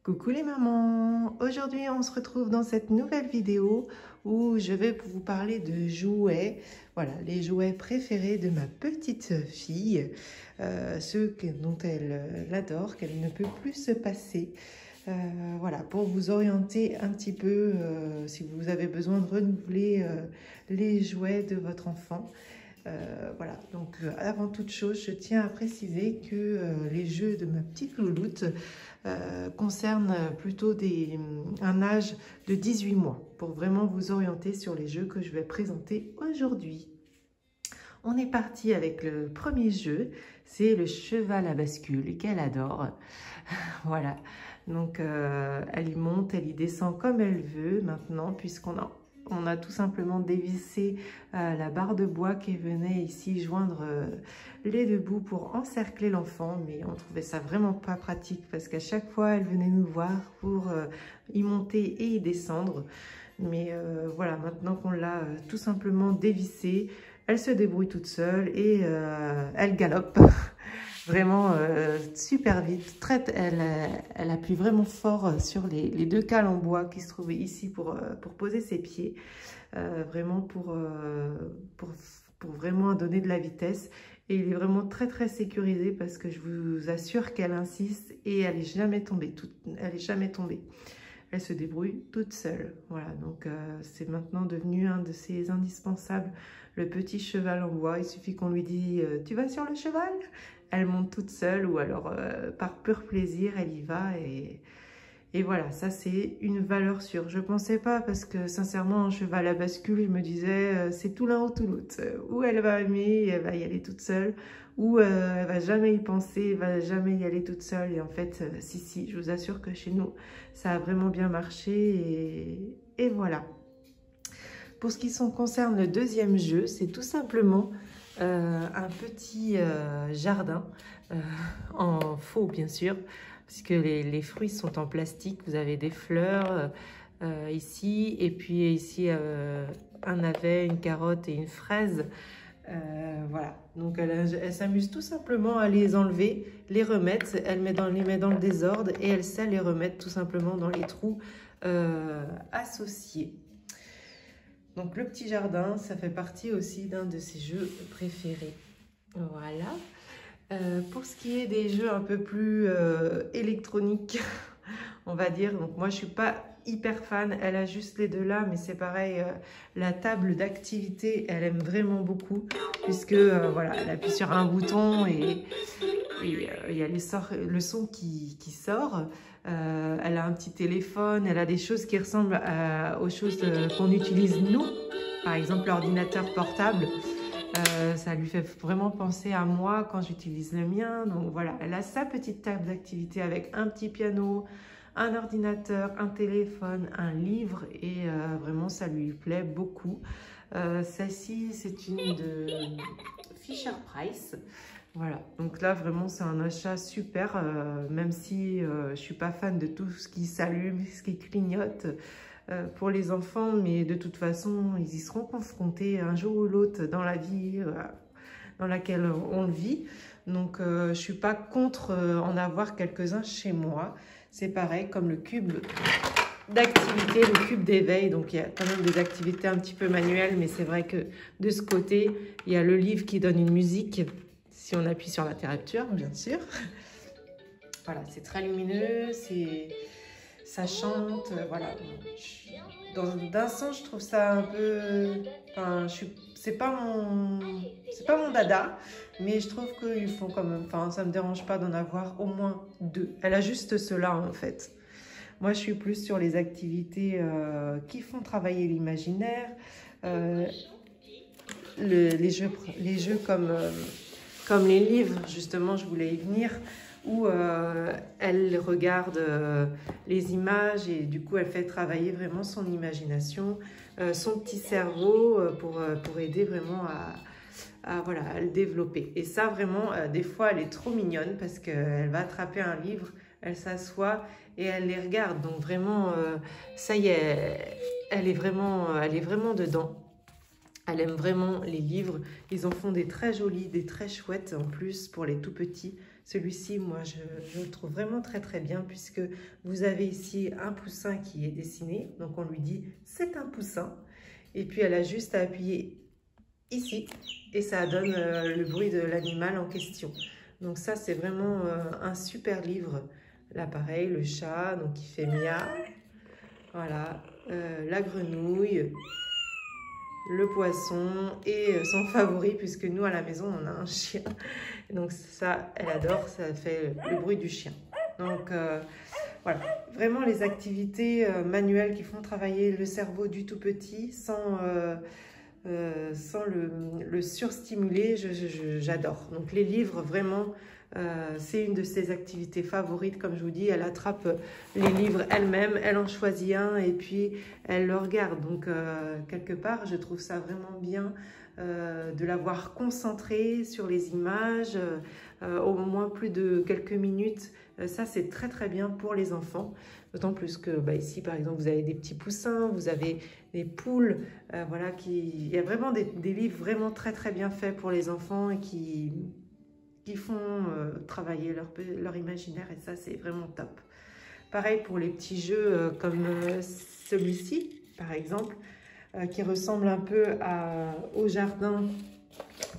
Coucou les mamans! Aujourd'hui on se retrouve dans cette nouvelle vidéo où je vais vous parler de jouets. Voilà, les jouets préférés de ma petite fille, ceux dont elle adore, qu'elle ne peut plus se passer. Voilà, pour vous orienter un petit peu si vous avez besoin de renouveler les jouets de votre enfant. Voilà, donc avant toute chose, je tiens à préciser que les jeux de ma petite louloute concernent plutôt un âge de 18 mois pour vraiment vous orienter sur les jeux que je vais présenter aujourd'hui. On est parti avec le premier jeu, c'est le cheval à bascule qu'elle adore. Voilà, donc elle y monte, elle y descend comme elle veut maintenant puisqu'on a tout simplement dévissé la barre de bois qui venait ici joindre les deux bouts pour encercler l'enfant, mais on trouvait ça vraiment pas pratique parce qu'à chaque fois elle venait nous voir pour y monter et y descendre. Mais voilà, maintenant qu'on l'a tout simplement dévissé, elle se débrouille toute seule et elle galope. Vraiment super vite. Elle appuie vraiment fort sur les deux cales en bois qui se trouvaient ici pour poser ses pieds. Vraiment pour vraiment donner de la vitesse. Et il est vraiment très sécurisé parce que je vous assure qu'elle insiste et elle n'est jamais tombée. Elle est jamais tombée. Elle se débrouille toute seule. Voilà, donc c'est maintenant devenu un de ses indispensables, le petit cheval en bois. Il suffit qu'on lui dise « Tu vas sur le cheval ?» Elle monte toute seule ou alors par pur plaisir, elle y va et voilà, ça c'est une valeur sûre. Je ne pensais pas parce que sincèrement, un cheval à bascule, je me disais c'est tout l'un ou tout l'autre. Ou elle va aimer, elle va y aller toute seule, ou elle va jamais y penser, elle va jamais y aller toute seule. Et en fait, si, je vous assure que chez nous, ça a vraiment bien marché et voilà. Pour ce qui concerne le deuxième jeu, c'est tout simplement un petit jardin, en faux bien sûr, puisque les fruits sont en plastique. Vous avez des fleurs ici, et puis ici un navet, une carotte et une fraise. Voilà, donc elle s'amuse tout simplement à les enlever, les remettre, elle les met dans le désordre et elle sait les remettre tout simplement dans les trous associés. Donc le petit jardin, ça fait partie aussi d'un de ses jeux préférés. Voilà. Pour ce qui est des jeux un peu plus électroniques, on va dire, donc moi je suis pas hyper fan, elle a juste les deux là, mais c'est pareil, la table d'activité, elle aime vraiment beaucoup, puisque voilà, elle appuie sur un bouton et il y a le son qui sort. Elle a un petit téléphone, elle a des choses qui ressemblent aux choses qu'on utilise nous, par exemple l'ordinateur portable. Ça lui fait vraiment penser à moi quand j'utilise le mien. Donc voilà, elle a sa petite table d'activité avec un petit piano, un ordinateur, un téléphone, un livre et vraiment ça lui plaît beaucoup. Celle-ci, c'est une de Fisher Price. Voilà, donc là vraiment c'est un achat super, même si je ne suis pas fan de tout ce qui s'allume, ce qui clignote pour les enfants, mais de toute façon ils y seront confrontés un jour ou l'autre dans la vie dans laquelle on vit. Donc je ne suis pas contre en avoir quelques-uns chez moi. C'est pareil comme le cube d'activité, le cube d'éveil, donc il y a quand même des activités un petit peu manuelles, mais c'est vrai que de ce côté, il y a le livre qui donne une musique, si on appuie sur l'interrupteur, bien sûr. Voilà, c'est très lumineux, ça chante, voilà. D'un sens, je trouve ça un peu... Enfin, c'est pas mon dada, mais je trouve qu'ils font quand même... Enfin, ça me dérange pas d'en avoir au moins deux. Elle a juste cela, en fait. Moi, je suis plus sur les activités qui font travailler l'imaginaire, les jeux comme les livres, justement, je voulais y venir, où elle regarde les images et du coup, elle fait travailler vraiment son imagination, son petit cerveau pour aider vraiment voilà, à le développer. Et ça, vraiment, des fois, elle est trop mignonne parce qu'elle va attraper un livre, elle s'assoit et elle les regarde. Donc vraiment, ça y est, elle est vraiment dedans. Elle aime vraiment les livres. Ils en font des très jolis, des très chouettes en plus pour les tout petits. Celui-ci, moi, je le trouve vraiment très très bien puisque vous avez ici un poussin qui est dessiné. Donc, on lui dit c'est un poussin. Et puis, elle a juste à appuyer ici et ça donne le bruit de l'animal en question. Donc, ça, c'est vraiment un super livre. Là, pareil, le chat, donc il fait miaou. Voilà, la grenouille, le poisson et son favori, puisque nous, à la maison, on a un chien. Donc ça, elle adore, ça fait le bruit du chien. Donc voilà, vraiment les activités manuelles qui font travailler le cerveau du tout petit sans le surstimuler, j'adore. Donc les livres, vraiment, c'est une de ses activités favorites. Comme je vous dis, elle attrape les livres elle-même, elle en choisit un et puis elle le regarde. Donc quelque part, je trouve ça vraiment bien de l'avoir concentrée sur les images, au moins plus de quelques minutes. Ça, c'est très très bien pour les enfants. D'autant plus que ici, par exemple, vous avez des petits poussins, vous avez des poules. Voilà, il y a vraiment des livres vraiment très très bien faits pour les enfants et qui font travailler leur imaginaire. Et ça, c'est vraiment top. Pareil pour les petits jeux comme celui-ci, par exemple, qui ressemble un peu au jardin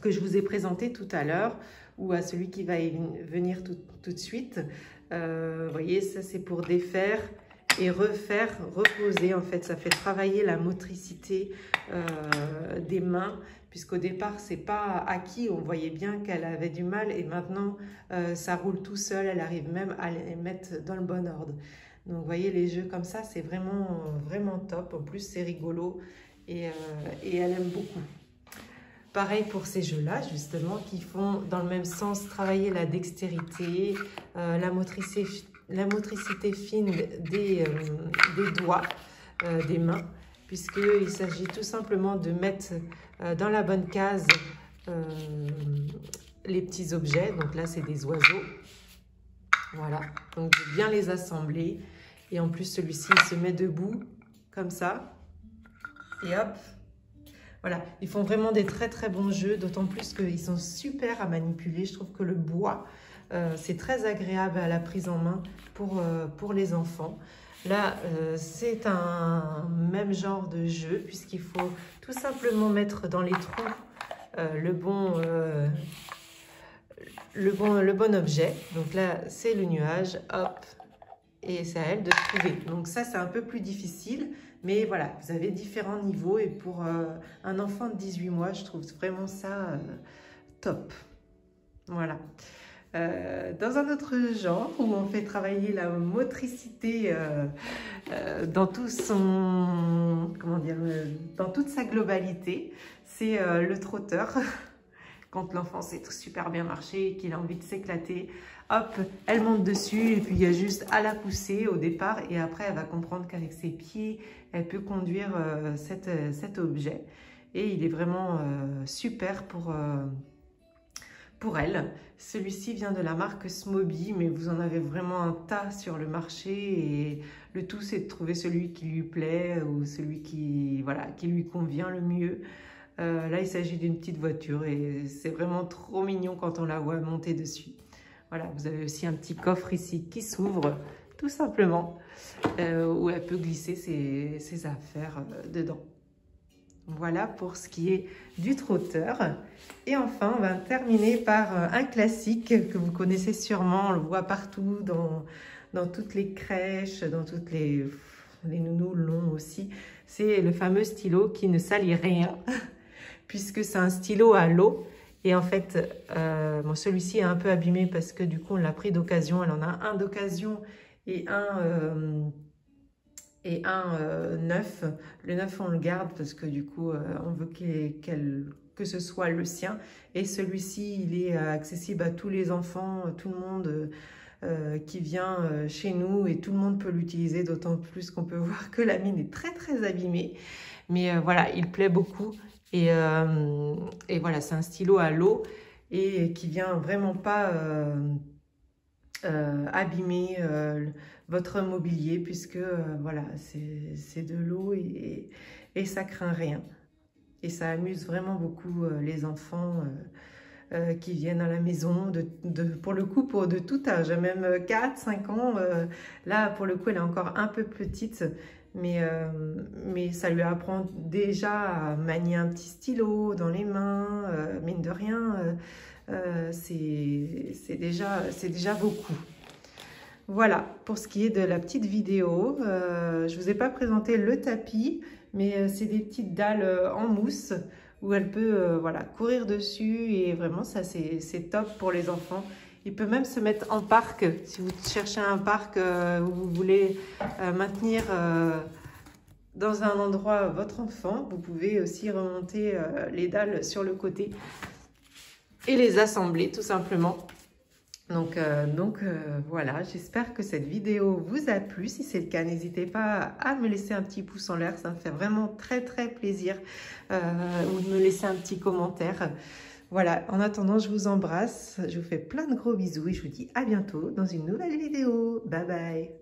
que je vous ai présenté tout à l'heure ou à celui qui va venir tout de suite. Vous voyez, ça c'est pour défaire et refaire, reposer. En fait, ça fait travailler la motricité des mains, puisqu'au départ, c'est pas acquis. On voyait bien qu'elle avait du mal et maintenant, ça roule tout seul. Elle arrive même à les mettre dans le bon ordre. Donc, vous voyez, les jeux comme ça, c'est vraiment, vraiment top. En plus, c'est rigolo et elle aime beaucoup. Pareil pour ces jeux-là, justement, qui font dans le même sens travailler la dextérité, la motricité fine des doigts, des mains, puisqu'il s'agit tout simplement de mettre dans la bonne case les petits objets. Donc là, c'est des oiseaux. Voilà, donc de bien les assembler. Et en plus, celui-ci, il se met debout, comme ça. Et hop. Voilà, ils font vraiment des très très bons jeux, d'autant plus qu'ils sont super à manipuler. Je trouve que le bois, c'est très agréable à la prise en main pour les enfants. Là, c'est un même genre de jeu, puisqu'il faut tout simplement mettre dans les trous le bon objet. Donc là, c'est le nuage, hop, et c'est à elle de trouver. Donc ça, c'est un peu plus difficile. Mais voilà, vous avez différents niveaux et pour un enfant de 18 mois, je trouve vraiment ça top. Voilà. Dans un autre genre où on fait travailler la motricité dans tout son, comment dire, dans toute sa globalité, c'est le trotteur. Quand l'enfant sait super bien marcher et qu'il a envie de s'éclater, hop, elle monte dessus et puis il y a juste à la pousser au départ et après elle va comprendre qu'avec ses pieds, elle peut conduire cet objet. Et il est vraiment super pour elle. Celui-ci vient de la marque Smoby, mais vous en avez vraiment un tas sur le marché et le tout c'est de trouver celui qui lui plaît ou celui qui lui convient le mieux. Là, il s'agit d'une petite voiture et c'est vraiment trop mignon quand on la voit monter dessus. Voilà, vous avez aussi un petit coffre ici qui s'ouvre tout simplement, où elle peut glisser ses affaires dedans. Voilà pour ce qui est du trotteur. Et enfin, on va terminer par un classique que vous connaissez sûrement, on le voit partout dans toutes les crèches, dans toutes les nounous l'ont aussi. C'est le fameux stylo qui ne salit rien. Puisque c'est un stylo à l'eau. Et en fait, bon, celui-ci est un peu abîmé parce que du coup, on l'a pris d'occasion. Elle en a un d'occasion et un neuf. Le neuf, on le garde parce que du coup, on veut que ce soit le sien. Et celui-ci, il est accessible à tous les enfants, tout le monde qui vient chez nous. Et tout le monde peut l'utiliser, d'autant plus qu'on peut voir que la mine est très, très abîmée. Mais voilà, il plaît beaucoup. Et voilà, c'est un stylo à l'eau et qui vient vraiment pas abîmer votre mobilier puisque voilà, c'est de l'eau et ça craint rien. Et ça amuse vraiment beaucoup les enfants qui viennent à la maison, pour le coup, de tout âge, même 4, 5 ans. Là, pour le coup, elle est encore un peu petite, mais ça lui apprend déjà à manier un petit stylo dans les mains, mine de rien, c'est déjà beaucoup. Voilà, pour ce qui est de la petite vidéo, je ne vous ai pas présenté le tapis, mais c'est des petites dalles en mousse où elle peut voilà, courir dessus et vraiment ça c'est top pour les enfants. Il peut même se mettre en parc, si vous cherchez un parc où vous voulez maintenir dans un endroit votre enfant, vous pouvez aussi remonter les dalles sur le côté et les assembler tout simplement. Donc voilà, j'espère que cette vidéo vous a plu. Si c'est le cas, n'hésitez pas à me laisser un petit pouce en l'air. Ça me fait vraiment très plaisir. Ou de me laisser un petit commentaire. Voilà, en attendant, je vous embrasse. Je vous fais plein de gros bisous et je vous dis à bientôt dans une nouvelle vidéo. Bye bye.